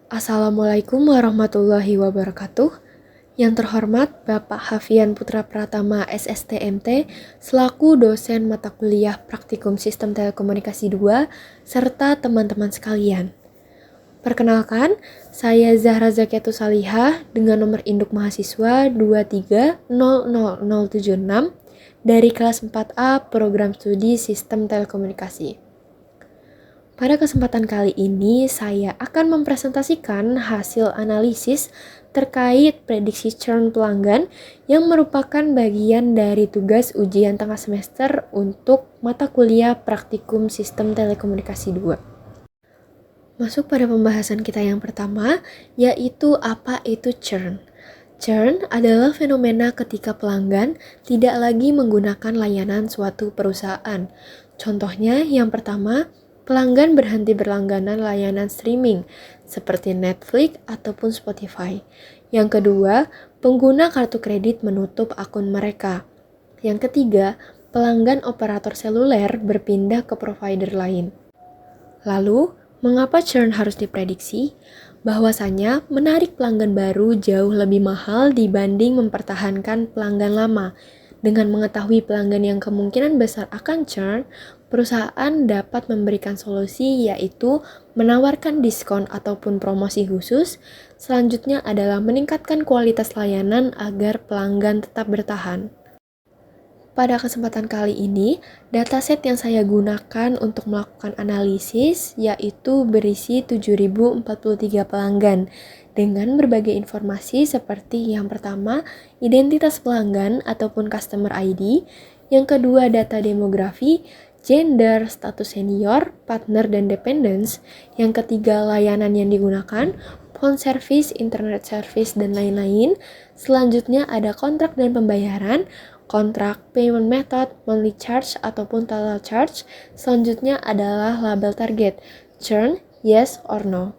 Assalamualaikum warahmatullahi wabarakatuh. Yang terhormat Bapak Hafian Putra Pratama SSTMT selaku dosen mata kuliah Praktikum Sistem Telekomunikasi 2 serta teman-teman sekalian. Perkenalkan, saya Zahra Zakiatus Salihah dengan nomor induk mahasiswa 2300076 dari kelas 4A Program Studi Sistem Telekomunikasi. Pada kesempatan kali ini, saya akan mempresentasikan hasil analisis terkait prediksi churn pelanggan yang merupakan bagian dari tugas ujian tengah semester untuk mata kuliah Praktikum Sistem Telekomunikasi 2. Masuk pada pembahasan kita yang pertama, yaitu apa itu churn. Churn adalah fenomena ketika pelanggan tidak lagi menggunakan layanan suatu perusahaan. Contohnya yang pertama, pelanggan berhenti berlangganan layanan streaming seperti Netflix ataupun Spotify. Yang kedua, pengguna kartu kredit menutup akun mereka. Yang ketiga, pelanggan operator seluler berpindah ke provider lain. Lalu, mengapa churn harus diprediksi? Bahwasanya menarik pelanggan baru jauh lebih mahal dibanding mempertahankan pelanggan lama. Dengan mengetahui pelanggan yang kemungkinan besar akan churn, perusahaan dapat memberikan solusi yaitu menawarkan diskon ataupun promosi khusus. Selanjutnya adalah meningkatkan kualitas layanan agar pelanggan tetap bertahan. Pada kesempatan kali ini, dataset yang saya gunakan untuk melakukan analisis yaitu berisi 7.043 pelanggan dengan berbagai informasi seperti yang pertama, identitas pelanggan ataupun customer ID, yang kedua data demografi, gender, status senior, partner, dan dependence, yang ketiga layanan yang digunakan, phone service, internet service, dan lain-lain. Selanjutnya ada kontrak dan pembayaran, kontrak, payment method, monthly charge, ataupun total charge. Selanjutnya adalah label target, churn, yes or no.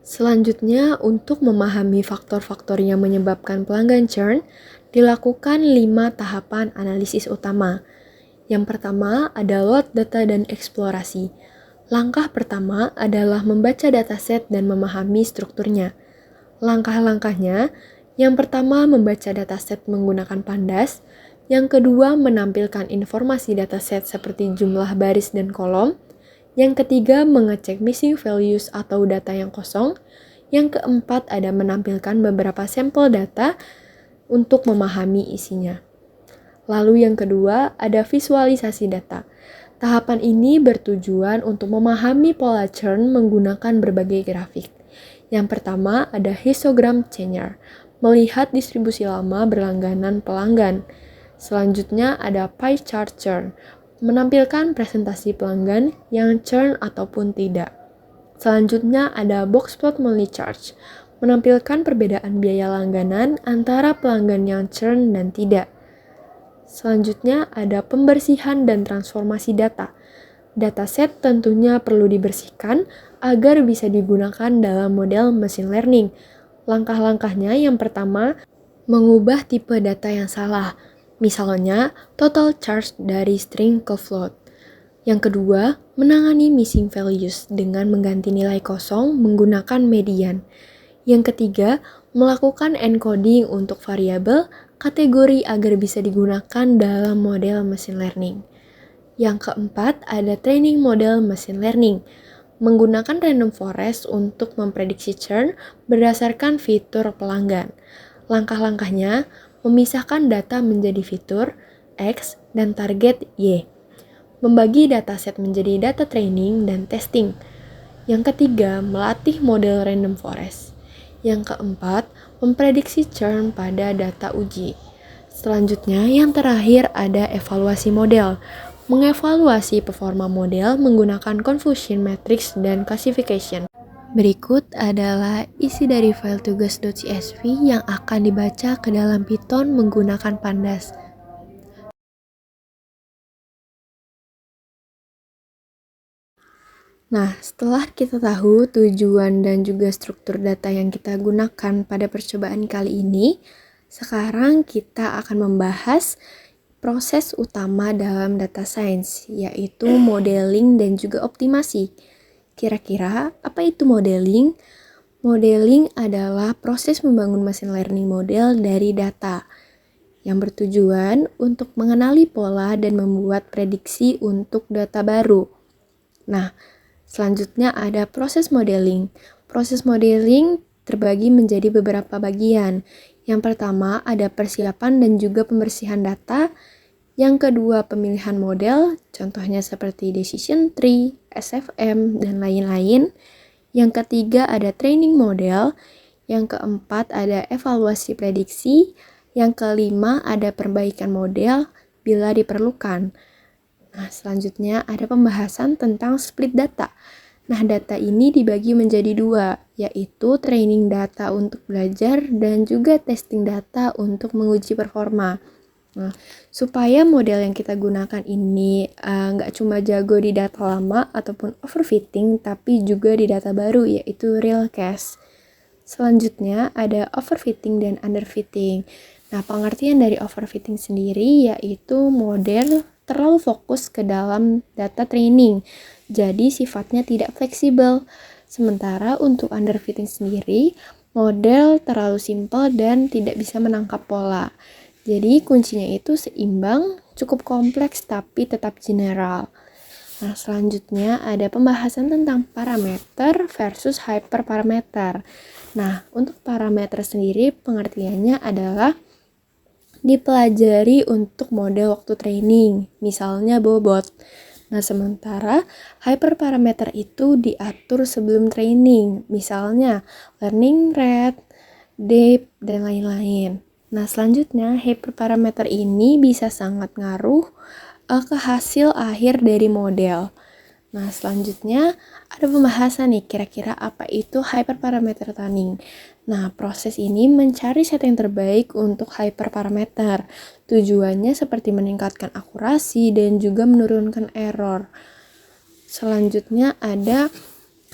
Selanjutnya, untuk memahami faktor-faktor yang menyebabkan pelanggan churn, dilakukan 5 tahapan analisis utama. Yang pertama ada load data dan eksplorasi. Langkah pertama adalah membaca dataset dan memahami strukturnya. Langkah-langkahnya, yang pertama membaca dataset menggunakan pandas, yang kedua menampilkan informasi dataset seperti jumlah baris dan kolom, yang ketiga mengecek missing values atau data yang kosong, yang keempat ada menampilkan beberapa sampel data untuk memahami isinya. Lalu yang kedua ada visualisasi data. Tahapan ini bertujuan untuk memahami pola churn menggunakan berbagai grafik. Yang pertama ada histogram tenure, melihat distribusi lama berlangganan pelanggan. Selanjutnya ada pie chart churn, menampilkan presentasi pelanggan yang churn ataupun tidak. Selanjutnya ada box plot monthly charge, menampilkan perbedaan biaya langganan antara pelanggan yang churn dan tidak. Selanjutnya ada pembersihan dan transformasi data. Dataset tentunya perlu dibersihkan agar bisa digunakan dalam model machine learning. Langkah-langkahnya yang pertama, mengubah tipe data yang salah. Misalnya, total charge dari string ke float. Yang kedua, menangani missing values dengan mengganti nilai kosong menggunakan median. Yang ketiga, melakukan encoding untuk variabel kategori agar bisa digunakan dalam model machine learning. Yang keempat, ada training model machine learning, menggunakan random forest untuk memprediksi churn berdasarkan fitur pelanggan. Langkah-langkahnya, memisahkan data menjadi fitur X dan target Y. Membagi dataset menjadi data training dan testing. Yang ketiga, melatih model random forest. Yang keempat, memprediksi churn pada data uji. Selanjutnya, yang terakhir ada evaluasi model. Mengevaluasi performa model menggunakan confusion matrix dan classification. Berikut adalah isi dari file tugas.csv yang akan dibaca ke dalam Python menggunakan pandas. Nah, setelah kita tahu tujuan dan juga struktur data yang kita gunakan pada percobaan kali ini, sekarang kita akan membahas proses utama dalam data science, yaitu modeling dan juga optimasi. Kira-kira apa itu modeling? Modeling adalah proses membangun machine learning model dari data yang bertujuan untuk mengenali pola dan membuat prediksi untuk data baru. Nah, selanjutnya ada proses modeling. Proses modeling terbagi menjadi beberapa bagian. Yang pertama ada persiapan dan juga pembersihan data. Yang kedua pemilihan model, contohnya seperti decision tree, SFM, dan lain-lain. Yang ketiga ada training model, yang keempat ada evaluasi prediksi, yang kelima ada perbaikan model bila diperlukan. Nah, selanjutnya ada pembahasan tentang split data. Nah, data ini dibagi menjadi dua, yaitu training data untuk belajar dan juga testing data untuk menguji performa. Nah, supaya model yang kita gunakan ini nggak cuma jago di data lama ataupun overfitting, tapi juga di data baru yaitu real case. Selanjutnya ada overfitting dan underfitting. Nah, pengertian dari overfitting sendiri yaitu model terlalu fokus ke dalam data training, jadi sifatnya tidak fleksibel. Sementara untuk underfitting sendiri, model terlalu simpel dan tidak bisa menangkap pola. Jadi kuncinya itu seimbang, cukup kompleks tapi tetap general. Nah, selanjutnya ada pembahasan tentang parameter versus hyperparameter. Nah, untuk parameter sendiri pengertiannya adalah dipelajari untuk model waktu training, misalnya bobot. Nah, sementara hyperparameter itu diatur sebelum training, misalnya learning rate, depth, dan lain-lain. Nah, selanjutnya hyperparameter ini bisa sangat ngaruh ke hasil akhir dari model. Nah, selanjutnya ada pembahasan nih, kira-kira apa itu hyperparameter tuning. Nah, proses ini mencari set yang terbaik untuk hyperparameter. Tujuannya seperti meningkatkan akurasi dan juga menurunkan error. Selanjutnya ada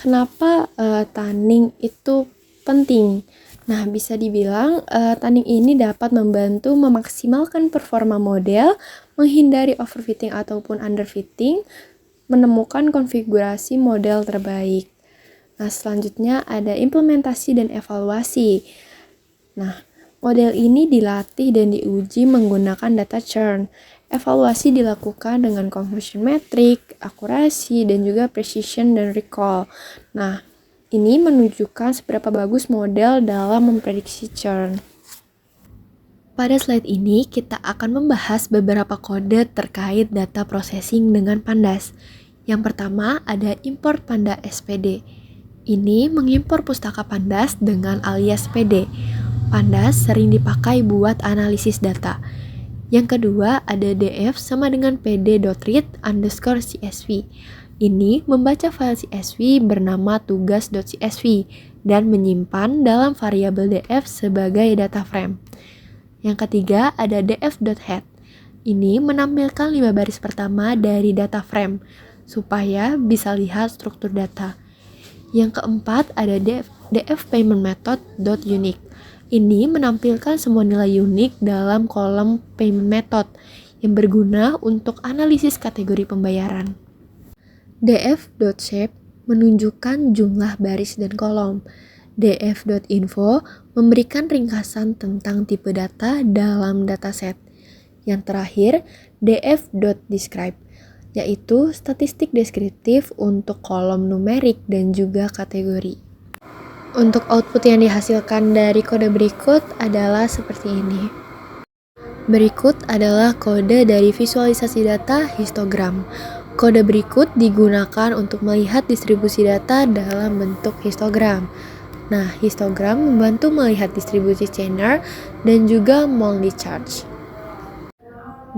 kenapa tuning itu penting. Nah, bisa dibilang tuning ini dapat membantu memaksimalkan performa model, menghindari overfitting ataupun underfitting, menemukan konfigurasi model terbaik. Nah, selanjutnya ada implementasi dan evaluasi. Nah, model ini dilatih dan diuji menggunakan data churn. Evaluasi dilakukan dengan conversion metric, akurasi, dan juga precision dan recall. Nah, ini menunjukkan seberapa bagus model dalam memprediksi churn. Pada slide ini, kita akan membahas beberapa kode terkait data processing dengan Pandas. Yang pertama ada import Panda SPD. Ini mengimpor pustaka Pandas dengan alias PD. Pandas sering dipakai buat analisis data. Yang kedua ada df sama dengan pd.read_csv. Ini membaca file CSV bernama tugas.csv dan menyimpan dalam variabel df sebagai data frame. Yang ketiga ada df.head. Ini menampilkan 5 baris pertama dari data frame supaya bisa lihat struktur data. Yang keempat ada df payment method.unique. Ini menampilkan semua nilai unik dalam kolom payment method yang berguna untuk analisis kategori pembayaran. df.shape menunjukkan jumlah baris dan kolom. df.info memberikan ringkasan tentang tipe data dalam dataset. Yang terakhir, df.describe, yaitu statistik deskriptif untuk kolom numerik dan juga kategori. Untuk output yang dihasilkan dari kode berikut adalah seperti ini. Berikut adalah kode dari visualisasi data histogram. Kode berikut digunakan untuk melihat distribusi data dalam bentuk histogram. Nah, histogram membantu melihat distribusi chainar dan juga Monthly charge.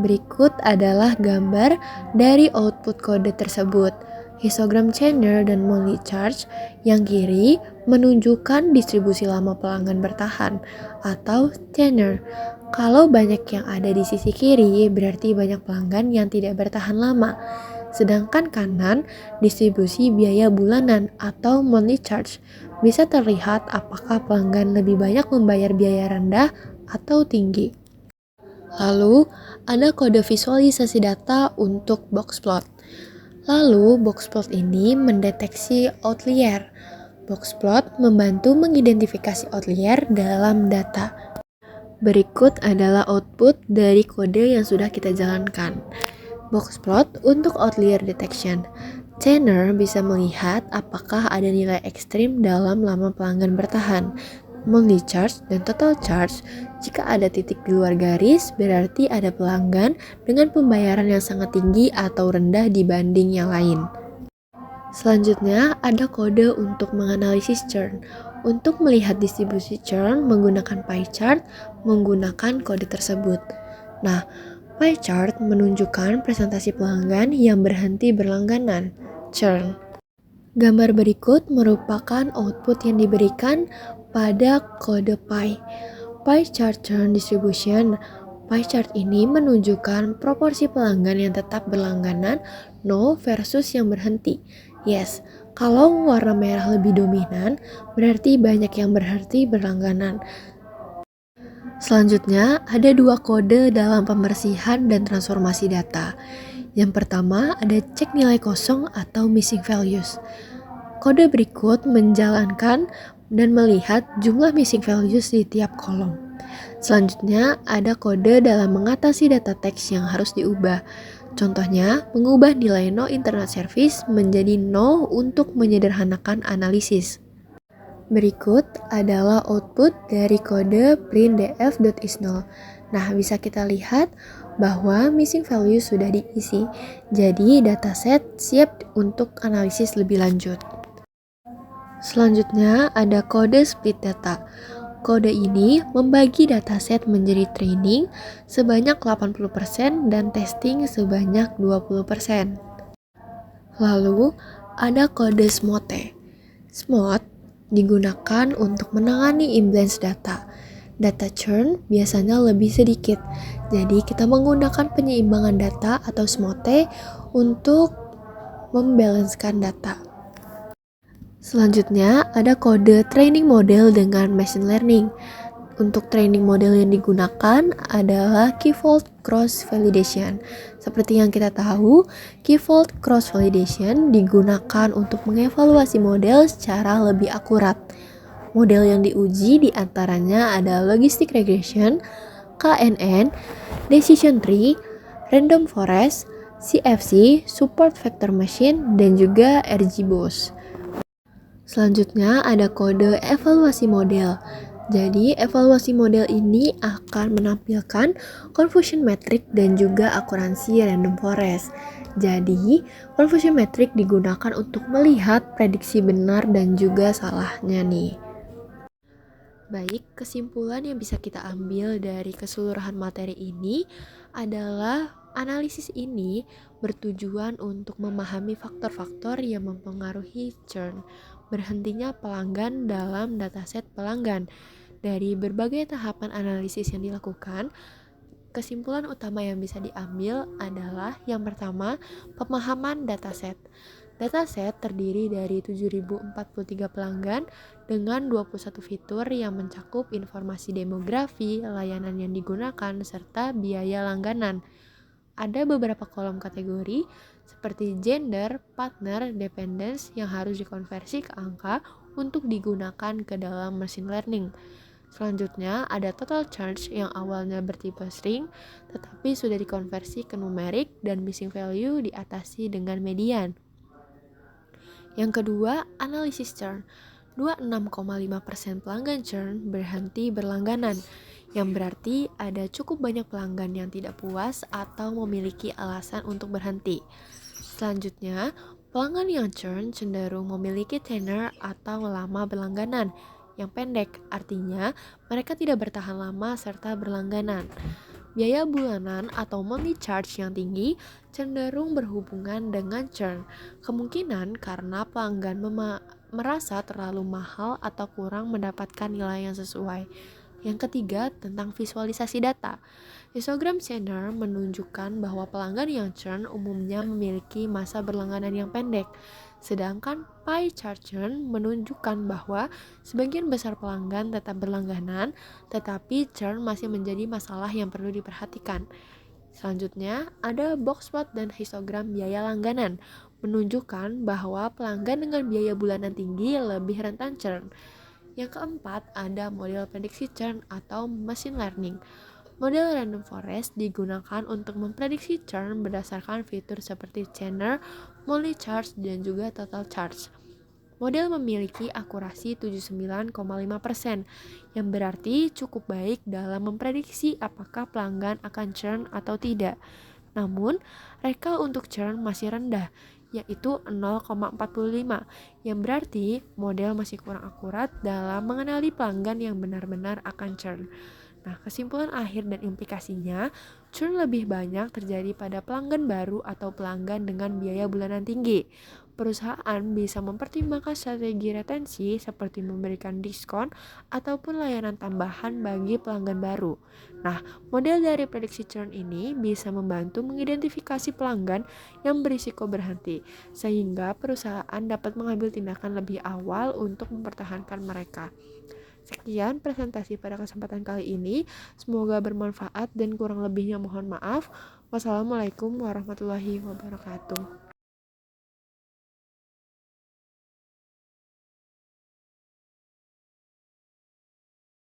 Berikut adalah gambar dari output kode tersebut. Histogram chainar dan Monthly charge yang kiri menunjukkan distribusi lama pelanggan bertahan atau churner. Kalau banyak yang ada di sisi kiri berarti banyak pelanggan yang tidak bertahan lama. Sedangkan kanan distribusi biaya bulanan atau monthly charge. Bisa terlihat apakah pelanggan lebih banyak membayar biaya rendah atau tinggi. Lalu ada kode visualisasi data untuk box plot. Lalu box plot ini mendeteksi outlier. Boxplot membantu mengidentifikasi outlier dalam data. Berikut adalah output dari kode yang sudah kita jalankan. Boxplot untuk outlier detection. Tanner bisa melihat apakah ada nilai ekstrim dalam lama pelanggan bertahan. Monthly charge dan total charge. Jika ada titik di luar garis, berarti ada pelanggan dengan pembayaran yang sangat tinggi atau rendah dibanding yang lain. Selanjutnya, ada kode untuk menganalisis churn. Untuk melihat distribusi churn menggunakan pie chart menggunakan kode tersebut. Nah, pie chart menunjukkan presentasi pelanggan yang berhenti berlangganan, churn. Gambar berikut merupakan output yang diberikan pada kode pie. Pie chart churn distribution. Pie chart ini menunjukkan proporsi pelanggan yang tetap berlangganan no versus yang berhenti. Yes, kalau warna merah lebih dominan, berarti banyak yang berhenti berlangganan. Selanjutnya, ada dua kode dalam pembersihan dan transformasi data. Yang pertama, ada cek nilai kosong atau missing values. Kode berikut menjalankan dan melihat jumlah missing values di tiap kolom. Selanjutnya, ada kode dalam mengatasi data teks yang harus diubah. Contohnya, mengubah nilai no internet service menjadi no untuk menyederhanakan analisis. Berikut adalah output dari kode printdf.isNull. Nah, bisa kita lihat bahwa missing value sudah diisi. Jadi, dataset siap untuk analisis lebih lanjut. Selanjutnya, ada kode split data. Kode ini membagi dataset menjadi training sebanyak 80% dan testing sebanyak 20%. Lalu, ada kode SMOTE. SMOTE digunakan untuk menangani imbalance data. Data churn biasanya lebih sedikit, jadi kita menggunakan penyeimbangan data atau SMOTE untuk membalancekan data. Selanjutnya, ada kode training model dengan machine learning. Untuk training model yang digunakan adalah key-fold cross-validation. Seperti yang kita tahu, key-fold cross-validation digunakan untuk mengevaluasi model secara lebih akurat. Model yang diuji diantaranya adalah logistic regression, KNN, decision tree, random forest, CFC, support vector machine, dan juga RGBoost. Selanjutnya ada kode evaluasi model. Jadi evaluasi model ini akan menampilkan confusion metric dan juga akuransi random forest. Jadi confusion metric digunakan untuk melihat prediksi benar dan juga salahnya nih. Baik, kesimpulan yang bisa kita ambil dari keseluruhan materi ini adalah analisis ini bertujuan untuk memahami faktor-faktor yang mempengaruhi churn, berhentinya pelanggan dalam dataset pelanggan. Dari berbagai tahapan analisis yang dilakukan, kesimpulan utama yang bisa diambil adalah yang pertama, pemahaman dataset. Dataset terdiri dari 7.043 pelanggan dengan 21 fitur yang mencakup informasi demografi, layanan yang digunakan, serta biaya langganan. Ada beberapa kolom kategori seperti gender, partner, dependence yang harus dikonversi ke angka untuk digunakan ke dalam machine learning. Selanjutnya ada total charge yang awalnya bertipe string tetapi sudah dikonversi ke numerik dan missing value diatasi dengan median. Yang kedua, analisis churn. 26,5% pelanggan churn berhenti berlangganan, yang berarti ada cukup banyak pelanggan yang tidak puas atau memiliki alasan untuk berhenti. Selanjutnya, pelanggan yang churn cenderung memiliki tenure atau lama berlangganan yang pendek, artinya mereka tidak bertahan lama serta berlangganan. Biaya bulanan atau monthly charge yang tinggi cenderung berhubungan dengan churn, kemungkinan karena pelanggan merasa terlalu mahal atau kurang mendapatkan nilai yang sesuai. Yang ketiga, tentang visualisasi data. Histogram Shanner menunjukkan bahwa pelanggan yang churn umumnya memiliki masa berlangganan yang pendek, sedangkan pie chart churn menunjukkan bahwa sebagian besar pelanggan tetap berlangganan, tetapi churn masih menjadi masalah yang perlu diperhatikan. Selanjutnya, ada boxplot dan histogram biaya langganan. menunjukkan bahwa pelanggan dengan biaya bulanan tinggi lebih rentan churn. Yang keempat, ada model prediksi churn atau machine learning. Model random forest digunakan untuk memprediksi churn berdasarkan fitur seperti churner, monthly charge, dan juga total charge. Model memiliki akurasi 79,5%, yang berarti cukup baik dalam memprediksi apakah pelanggan akan churn atau tidak. Namun, reka untuk churn masih rendah, yaitu 0,45, yang berarti model masih kurang akurat dalam mengenali pelanggan yang benar-benar akan churn. Nah, kesimpulan akhir dan implikasinya, churn lebih banyak terjadi pada pelanggan baru atau pelanggan dengan biaya bulanan tinggi. Perusahaan bisa mempertimbangkan strategi retensi seperti memberikan diskon ataupun layanan tambahan bagi pelanggan baru. Nah, model dari prediksi churn ini bisa membantu mengidentifikasi pelanggan yang berisiko berhenti, sehingga perusahaan dapat mengambil tindakan lebih awal untuk mempertahankan mereka. Sekian presentasi pada kesempatan kali ini. Semoga bermanfaat dan kurang lebihnya mohon maaf. Wassalamualaikum warahmatullahi wabarakatuh.